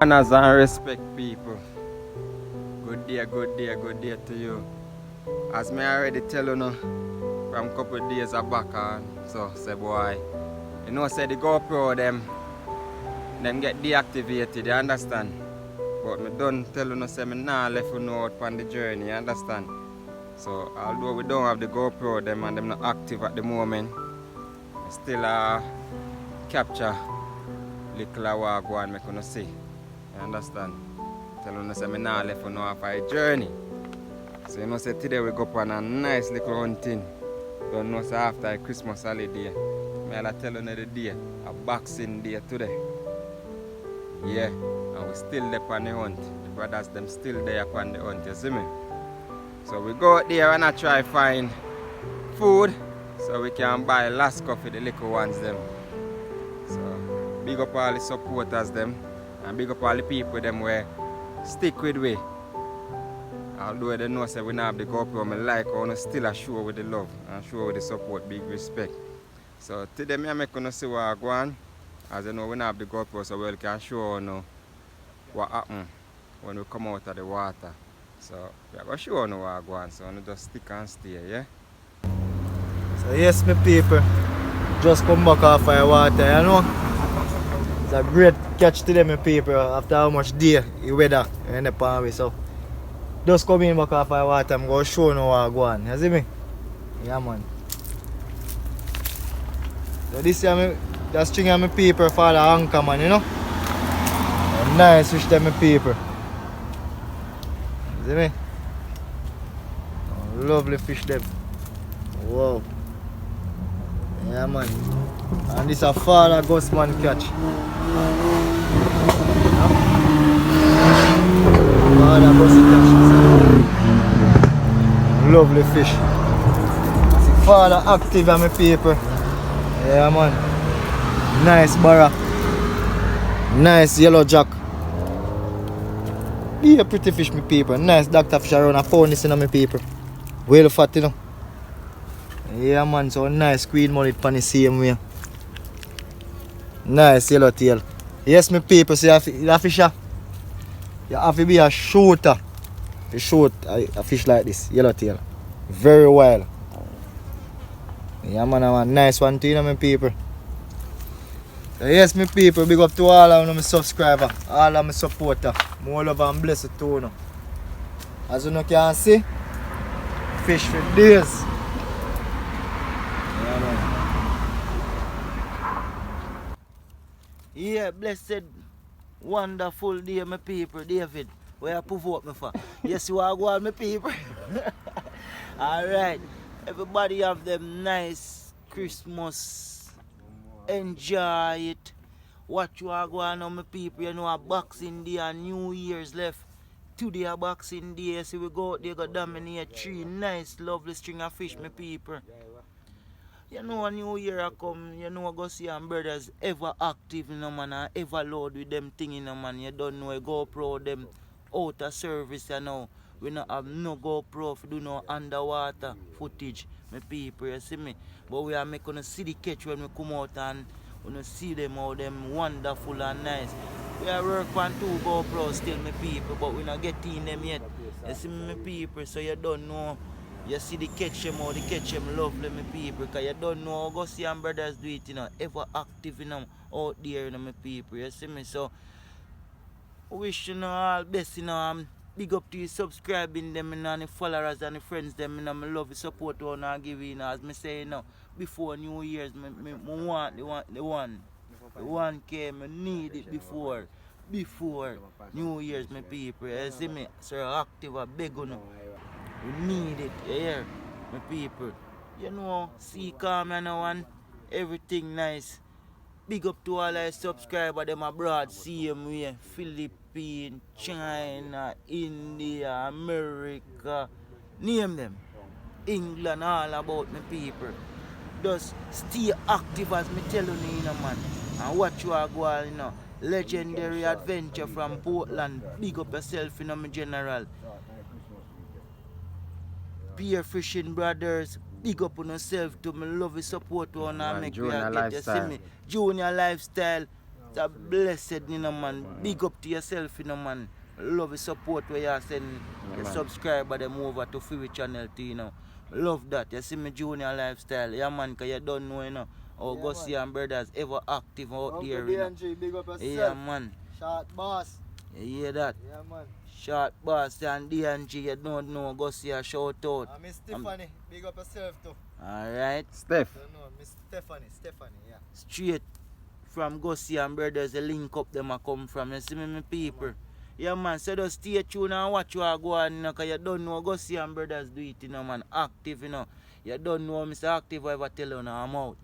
Manners and respect people. Good day, good day, good day to you. As me already tell you now, from couple of days back on, so say boy, you know say the GoPro them get deactivated, you understand? But me done tell you no say me nah left you know out on the journey, you understand? So although we don't have the GoPro them and them not active at the moment, we still capture little walk one make you see. You understand? Tell you say me nah left you know off a journey. So you know say today we go on a nice little hunting. Don't know say after a Christmas holiday. Me I'll tell you the day, a Boxing Day today. Yeah, and we still there on the hunt. The brothers them still there upon the hunt, you see me? So we go out there and I try find food so we can buy Lasco for the little ones them. So big up all the supporters them and big up all the people them where stick with we. Although they know say we not have the GoPro, I like I wanna still a show with the love and show with the support, big respect. So today I make you see what I go on. As you know, we don't have the GoPro, so we can show you what happens when we come out of the water. So we are going to show you what I go on, so you just stick and stay, yeah? So yes, my people, just come back off the water, you know. It's a great catch today, my people, after how much day the weather in the palm way. So just come in back off the water, I'm going to show you what I go on, you see me? Yeah, man. So this is the string of my people for the anchor, man, you know. A nice fish them, my people. See me? Oh, lovely fish them. Wow. Yeah, man. And this is a father ghost man catch. Father ghost catch. Lovely fish. See father active on my people. Yeah, man. Nice barra. Nice yellow jack. Yeah, pretty fish, my people. Nice doctor fish around a pound this in my people. Well fat, you know. Yeah, man, so nice queen mullet pan the same way. Nice yellow tail. Yes, my people, see a fisher. You have to be a shooter to shoot a fish like this, yellow tail. Very wild. Yeah, man, a nice one too, you know, my people. So yes, my people, big up to all of my subscribers, all of my supporters. More love and blessed to you. As you can see, fish for days. Yeah, man. Yeah, blessed, wonderful day, my people. David, where you provoke me for? Yes, you are going, my people. Alright, everybody have them nice Christmas. Enjoy it. What you are going on, my people. You know, a Boxing Day and New Year's left. Today a Boxing Day, so we go out there, go dominate 3 nice, lovely string of fish, my people. You know, a New Year a come, you know, go see our brothers ever active, you know, man, and ever load with them thing, you know, man. You don't know, GoPro them out of service, you know. We don't have no GoPro to do no underwater footage, my people, you see me. But we are making to see the catch when we come out and we see them how them wonderful and nice. We are working on 2 GoPros still, my people, but we not getting them yet. You see me, my people, so you don't know. You see the catch them how the catch them lovely, my people, because you don't know how go see our brothers do it, you know, ever active, you know, out there, you know, my people, you see me. So wish you know all best, you know, big up to you subscribing them, you know, and the followers and the friends them, you know, I love the support you want to give, you know, as me say, you know, before New Year's, I want the 1K, I need it before New Year's, my people, you see me, so active, I beg you know, we need it, you hear, my people, you know, see calm, you know, and everything nice. Big up to all our subscribers, them abroad, same way, Philippines, China, India, America, name them, England, all about my people. Just stay active as me tell you, know, man, and what you are going, you know, legendary adventure from Portland, big up yourself, you know, my general. Peer fishing brothers, big up on yourself to me love the support on and make we get, you see me. Junior lifestyle, It's a blessed, you know, man. Big up to yourself, you know, man. Love the support where you send the subscriber them over to Fury channel too, you know. Love that. You see me junior lifestyle. Yeah, man, because you don't know, you know, how Gussie and brothers ever active out Uncle there, you know. DNG, big up yourself. Yeah, man. Short boss. You hear that? Yeah, man. Short boss and DNG, you don't know, Gussie a shout out. Miss Stephanie, big up yourself too. Alright. Steph. Don't know, Miss Stephanie, yeah. Straight from Gussie and brothers, the link up them a come from. You see me, my people. Yeah, man, so just stay tuned and watch you go on, you know, because you don't know Gussie and brothers do it, you know, man. Active, you know. You don't know Mr. Active, whatever tell you now, I'm out.